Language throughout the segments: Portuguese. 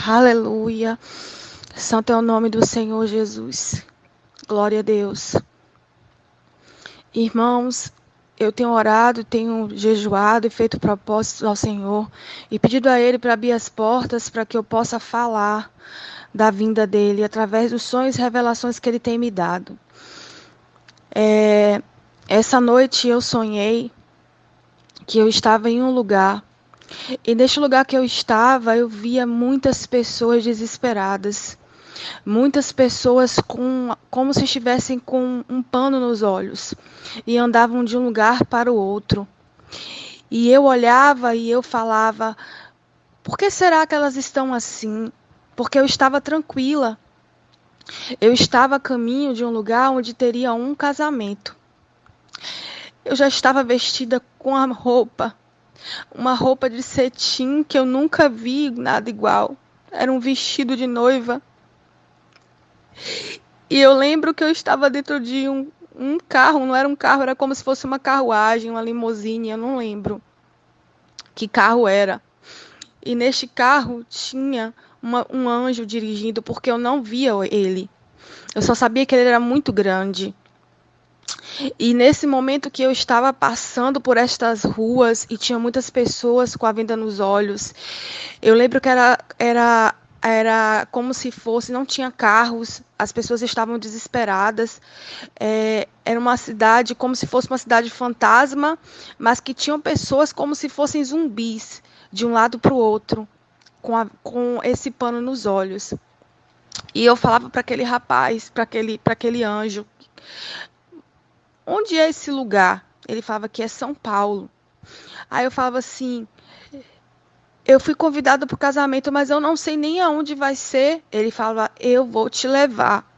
Aleluia. Santo é o nome do Senhor Jesus. Glória a Deus. Irmãos, eu tenho orado, tenho jejuado e feito propósitos ao Senhor e pedido a Ele para abrir as portas para que eu possa falar da vinda dEle através dos sonhos e revelações que Ele tem me dado. Essa noite eu sonhei que eu estava em um lugar e neste lugar que eu estava eu via muitas pessoas desesperadas. Muitas pessoas como se estivessem com um pano nos olhos e andavam de um lugar para o outro. E eu olhava e eu falava, por que será que elas estão assim? Porque eu estava tranquila. Eu estava a caminho de um lugar onde teria um casamento. Eu já estava vestida com a roupa, uma roupa de cetim que eu nunca vi nada igual. Era um vestido de noiva. E eu lembro que eu estava dentro de um carro, não era um carro, era como se fosse uma carruagem, uma limusine, eu não lembro que carro era. E neste carro tinha um anjo dirigindo, porque eu não via ele. Eu só sabia que ele era muito grande. E nesse momento que eu estava passando por estas ruas e tinha muitas pessoas com a venda nos olhos, eu lembro que era como se fosse, não tinha carros, as pessoas estavam desesperadas. Era uma cidade como se fosse uma cidade fantasma, mas que tinham pessoas como se fossem zumbis, de um lado para o outro, com esse pano nos olhos. E eu falava para aquele rapaz, para aquele anjo, onde é esse lugar? Ele falava que é São Paulo. Aí eu falava assim, eu fui convidada para o casamento, mas eu não sei nem aonde vai ser. Ele falava, eu vou te levar.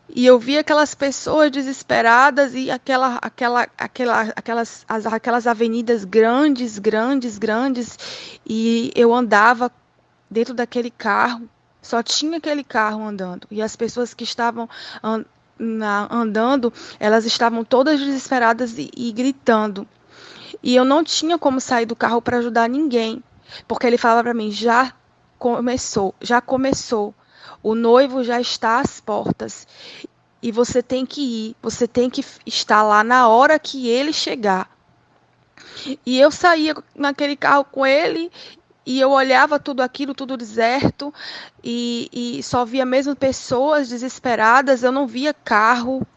E eu via aquelas pessoas desesperadas e aquelas avenidas grandes, grandes, grandes. E eu andava dentro daquele carro, só tinha aquele carro andando. E as pessoas que estavam andando, elas estavam todas desesperadas e gritando. E eu não tinha como sair do carro para ajudar ninguém, porque ele falava para mim, já começou. O noivo já está às portas. E você tem que ir, você tem que estar lá na hora que ele chegar. E eu saía naquele carro com ele e eu olhava tudo aquilo, tudo deserto, e só via mesmo pessoas desesperadas. Eu não via carro,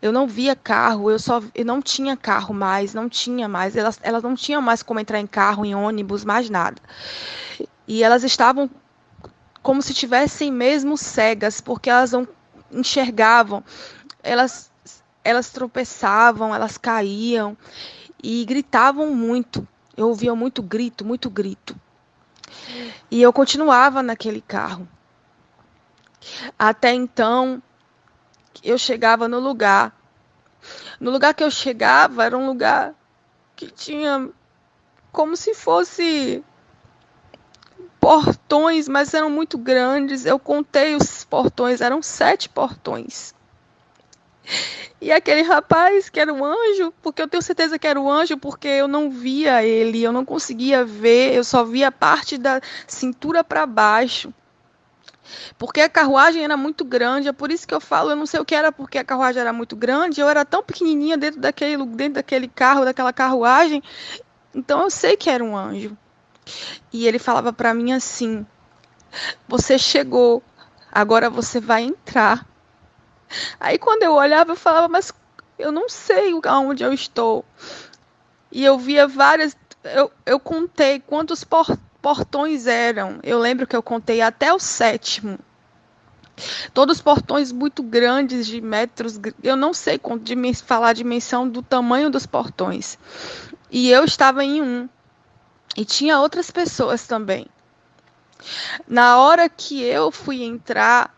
eu não tinha carro mais, não tinha mais. Elas não tinham mais como entrar em carro, em ônibus, mais nada. E elas estavam como se tivessem mesmo cegas, porque elas não enxergavam. Elas, elas tropeçavam, elas caíam e gritavam muito. Eu ouvia muito grito, muito grito. E eu continuava naquele carro. Até então, eu chegava no lugar. No lugar que eu chegava, era um lugar que tinha como se fosse portões, mas eram muito grandes. Eu contei os portões, eram 7 portões. E aquele rapaz que era um anjo, porque eu tenho certeza que era um anjo, porque eu não via ele, eu não conseguia ver, eu só via a parte da cintura para baixo. Porque a carruagem era muito grande, é por isso que eu falo, eu não sei o que era, porque a carruagem era muito grande, eu era tão pequenininha dentro daquele carro, daquela carruagem, então eu sei que era um anjo. E ele falava para mim assim, você chegou, agora você vai entrar. Aí quando eu olhava, eu falava, mas eu não sei aonde eu estou. E eu via várias, eu contei quantos portões eram, eu lembro que eu contei até o 7º. Todos portões muito grandes, de metros, eu não sei falar a dimensão do tamanho dos portões. E eu estava em um. E tinha outras pessoas também. Na hora que eu fui entrar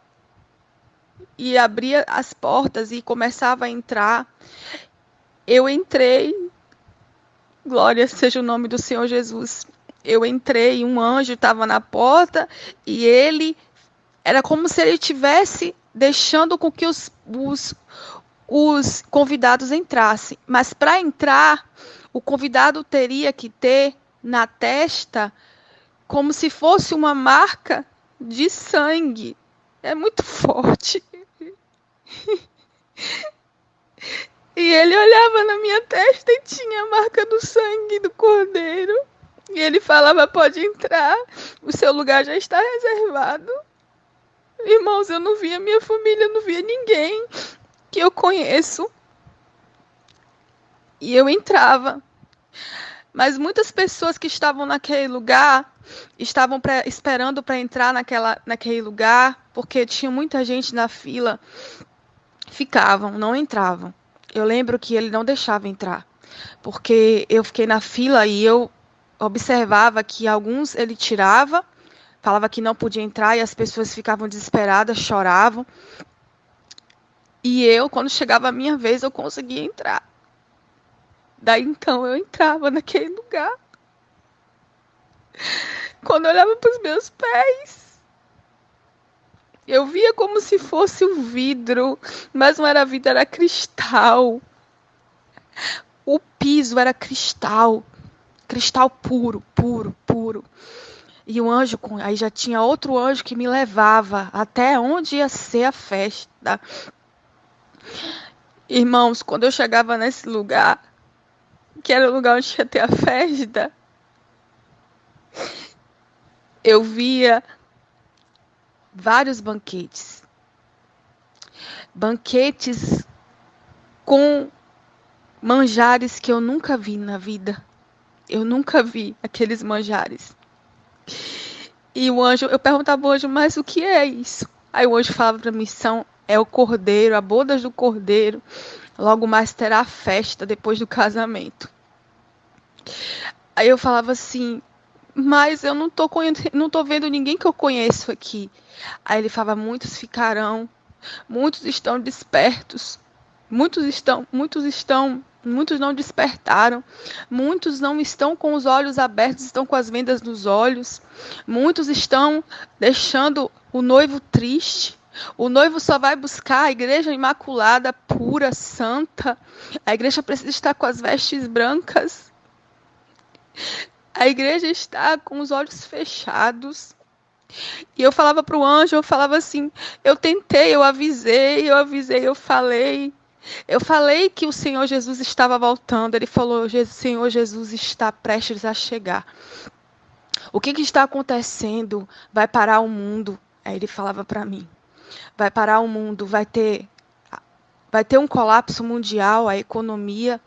e abria as portas e começava a entrar, eu entrei. Glória seja o nome do Senhor Jesus. Eu entrei, um anjo estava na porta e ele era como se ele estivesse deixando com que os convidados entrassem. Mas para entrar, o convidado teria que ter na testa como se fosse uma marca de sangue. É muito forte. E ele olhava na minha testa e tinha a marca do sangue do cordeiro. E ele falava: pode entrar, o seu lugar já está reservado. Irmãos, eu não via minha família, eu não via ninguém que eu conheço. E eu entrava. Mas muitas pessoas que estavam naquele lugar estavam esperando para entrar naquele lugar, porque tinha muita gente na fila, ficavam, não entravam. Eu lembro que ele não deixava entrar, porque eu fiquei na fila e eu observava que alguns ele tirava, falava que não podia entrar e as pessoas ficavam desesperadas, choravam. E eu, quando chegava a minha vez, eu conseguia entrar. Daí então eu entrava naquele lugar. Quando eu olhava para os meus pés, eu via como se fosse um vidro, mas não era vidro, era cristal. O piso era cristal, cristal puro, puro, puro. E o anjo, aí já tinha outro anjo que me levava até onde ia ser a festa. Irmãos, quando eu chegava nesse lugar, que era o lugar onde ia ter a festa, eu via vários banquetes. Banquetes com manjares que eu nunca vi na vida. Eu nunca vi aqueles manjares. E o anjo, eu perguntava ao anjo, mas o que é isso? Aí o anjo falava para mim, é o cordeiro, a bodas do cordeiro. Logo mais terá a festa depois do casamento. Aí eu falava assim, mas eu não tô vendo ninguém que eu conheço aqui. Aí ele falava, muitos ficarão, muitos estão despertos, muitos não despertaram, muitos não estão com os olhos abertos, estão com as vendas nos olhos, muitos estão deixando o noivo triste. O noivo só vai buscar a igreja imaculada, pura, santa. A igreja precisa estar com as vestes brancas. A igreja está com os olhos fechados. E eu falava para o anjo, eu falava assim, eu tentei, eu avisei, eu falei. Eu falei que o Senhor Jesus estava voltando. Ele falou, o Senhor Jesus está prestes a chegar. O que está acontecendo? Vai parar o mundo. Aí ele falava para mim, vai parar o mundo, vai ter um colapso mundial, a economia.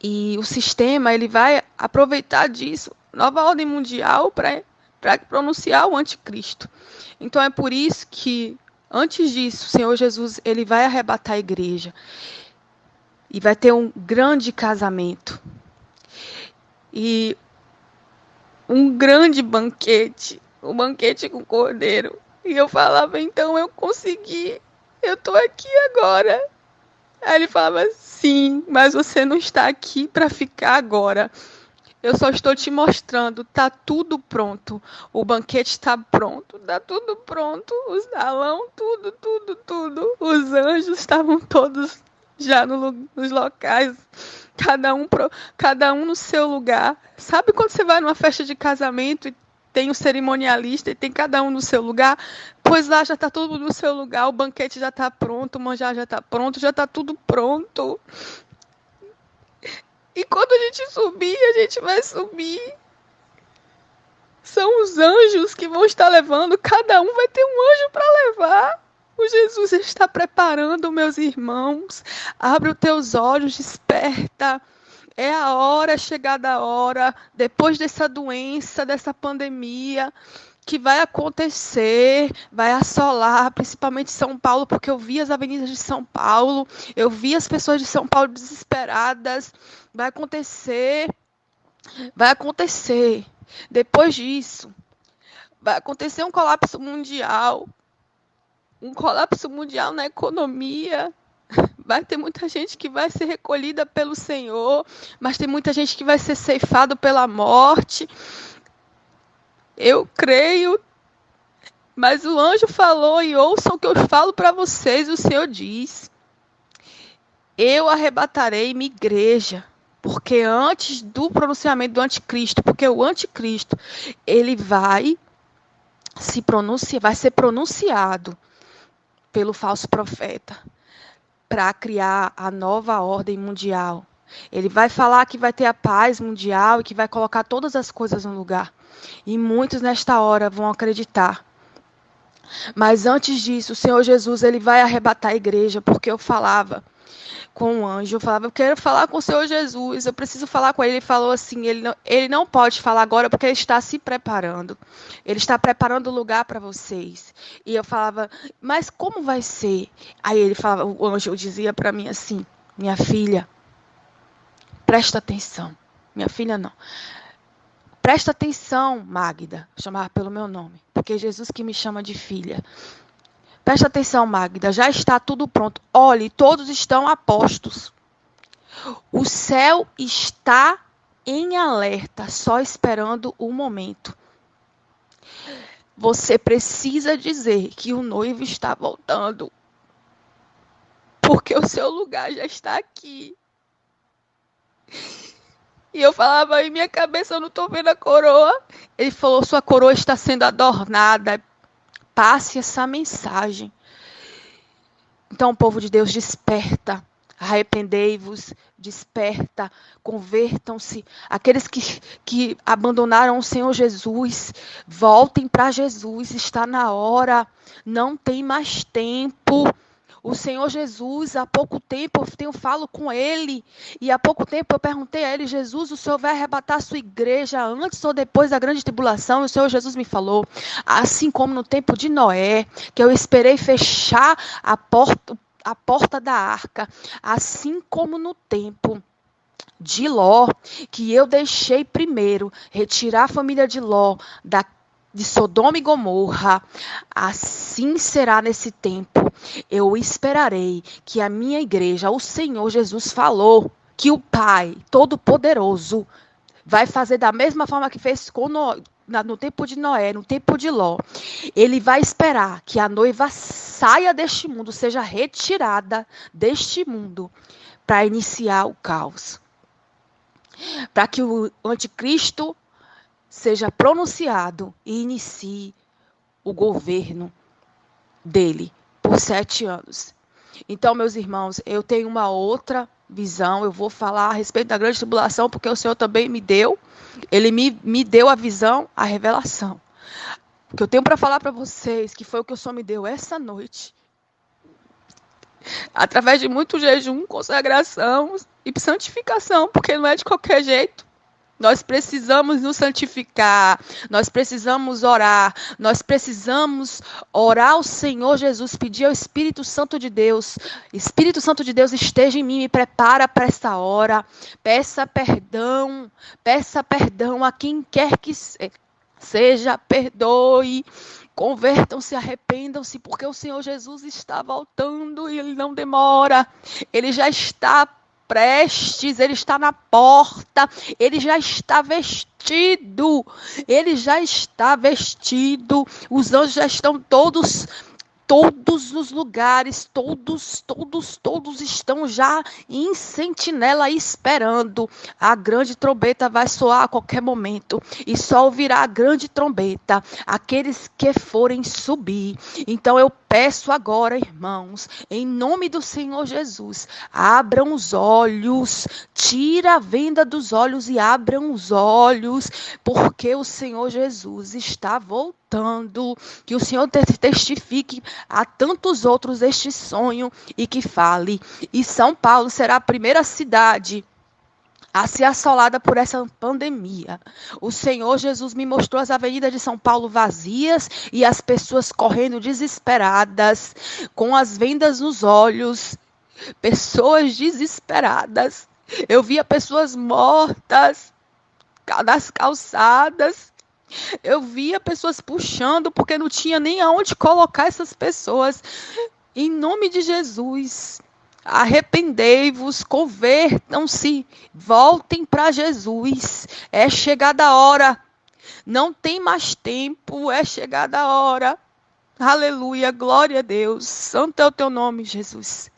E o sistema, ele vai aproveitar disso, nova ordem mundial, para pronunciar o anticristo. Então é por isso que, antes disso, o Senhor Jesus, ele vai arrebatar a igreja. E vai ter um grande casamento. E um grande banquete. Um banquete com o cordeiro. E eu falava, então eu consegui. Eu estou aqui agora. Aí ele falava, sim, mas você não está aqui para ficar agora. Eu só estou te mostrando, tá tudo pronto. O banquete está pronto, tá tudo pronto. Os salão, tudo. Os anjos estavam todos já nos locais, cada um no seu lugar. Sabe quando você vai numa festa de casamento e tem o cerimonialista e tem cada um no seu lugar? Pois lá já está tudo no seu lugar, o banquete já está pronto, o manjar já está pronto, já está tudo pronto. E quando a gente subir, a gente vai subir. São os anjos que vão estar levando, cada um vai ter um anjo para levar. O Jesus está preparando, meus irmãos. Abre os teus olhos, desperta. É a hora, é chegada a hora, depois dessa doença, dessa pandemia, que vai acontecer, vai assolar, principalmente São Paulo, porque eu vi as avenidas de São Paulo, eu vi as pessoas de São Paulo desesperadas. Vai acontecer. Depois disso, vai acontecer um colapso mundial na economia. Vai ter muita gente que vai ser recolhida pelo Senhor, mas tem muita gente que vai ser ceifado pela morte. Eu creio, mas o anjo falou, e ouçam o que eu falo para vocês, o Senhor diz, eu arrebatarei minha igreja. Porque antes do pronunciamento do anticristo, porque o anticristo, ele vai ser pronunciado pelo falso profeta para criar a nova ordem mundial. Ele vai falar que vai ter a paz mundial e que vai colocar todas as coisas no lugar. E muitos nesta hora vão acreditar. Mas antes disso, o Senhor Jesus, ele vai arrebatar a igreja, porque eu falava com o anjo, eu falava, eu quero falar com o Senhor Jesus, eu preciso falar com ele. Ele falou assim, ele não pode falar agora porque ele está se preparando. Ele está preparando o lugar para vocês. E eu falava, mas como vai ser? Aí ele falava, o anjo dizia para mim assim, minha filha, presta atenção. Minha filha não. Presta atenção, Magda, chamava pelo meu nome, porque é Jesus que me chama de filha. Presta atenção, Magda, já está tudo pronto. Olhe, todos estão a postos. O céu está em alerta, só esperando o momento. Você precisa dizer que o noivo está voltando, porque o seu lugar já está aqui. E eu falava, em minha cabeça eu não estou vendo a coroa. Ele falou, sua coroa está sendo adornada. Passe essa mensagem. Então, povo de Deus, desperta. Arrependei-vos, desperta, convertam-se. Aqueles que abandonaram o Senhor Jesus, voltem para Jesus, está na hora. Não tem mais tempo. O Senhor Jesus, há pouco tempo eu falo com ele, e há pouco tempo eu perguntei a ele, Jesus, o Senhor vai arrebatar a sua igreja antes ou depois da grande tribulação? E o Senhor Jesus me falou, assim como no tempo de Noé, que eu esperei fechar a porta da arca, assim como no tempo de Ló, que eu deixei primeiro retirar a família de Ló de Sodoma e Gomorra, assim será nesse tempo. Eu esperarei que a minha igreja, o Senhor Jesus falou que o Pai Todo-Poderoso vai fazer da mesma forma que fez no tempo de Noé, no tempo de Ló. Ele vai esperar que a noiva saia deste mundo, seja retirada deste mundo, para iniciar o caos. Para que o anticristo seja pronunciado e inicie o governo dele por 7 anos. Então, meus irmãos, eu tenho uma outra visão. Eu vou falar a respeito da grande tribulação, porque o Senhor também me deu. Ele me deu a visão, a revelação. O que eu tenho para falar para vocês, que foi o que o Senhor me deu essa noite, através de muito jejum, consagração e santificação, porque não é de qualquer jeito. Nós precisamos nos santificar, nós precisamos orar ao Senhor Jesus, pedir ao Espírito Santo de Deus esteja em mim, me prepara para essa hora, peça perdão a quem quer que seja, perdoe, convertam-se, arrependam-se, porque o Senhor Jesus está voltando e Ele não demora, Ele já está prestes, ele está na porta, ele já está vestido, os anjos já estão todos nos lugares, todos estão já em sentinela esperando. A grande trombeta vai soar a qualquer momento e só ouvirá a grande trombeta aqueles que forem subir. Então eu peço agora, irmãos, em nome do Senhor Jesus, abram os olhos, tira a venda dos olhos e abram os olhos, porque o Senhor Jesus está voltando. Que o Senhor testifique a tantos outros este sonho e que fale. E São Paulo será a primeira cidade a ser assolada por essa pandemia. O Senhor Jesus me mostrou as avenidas de São Paulo vazias e as pessoas correndo desesperadas, com as vendas nos olhos, pessoas desesperadas. Eu via pessoas mortas nas calçadas. Eu via pessoas puxando porque não tinha nem aonde colocar essas pessoas. Em nome de Jesus, arrependei-vos, convertam-se, voltem para Jesus. É chegada a hora. Não tem mais tempo, é chegada a hora. Aleluia, glória a Deus. Santo é o teu nome, Jesus.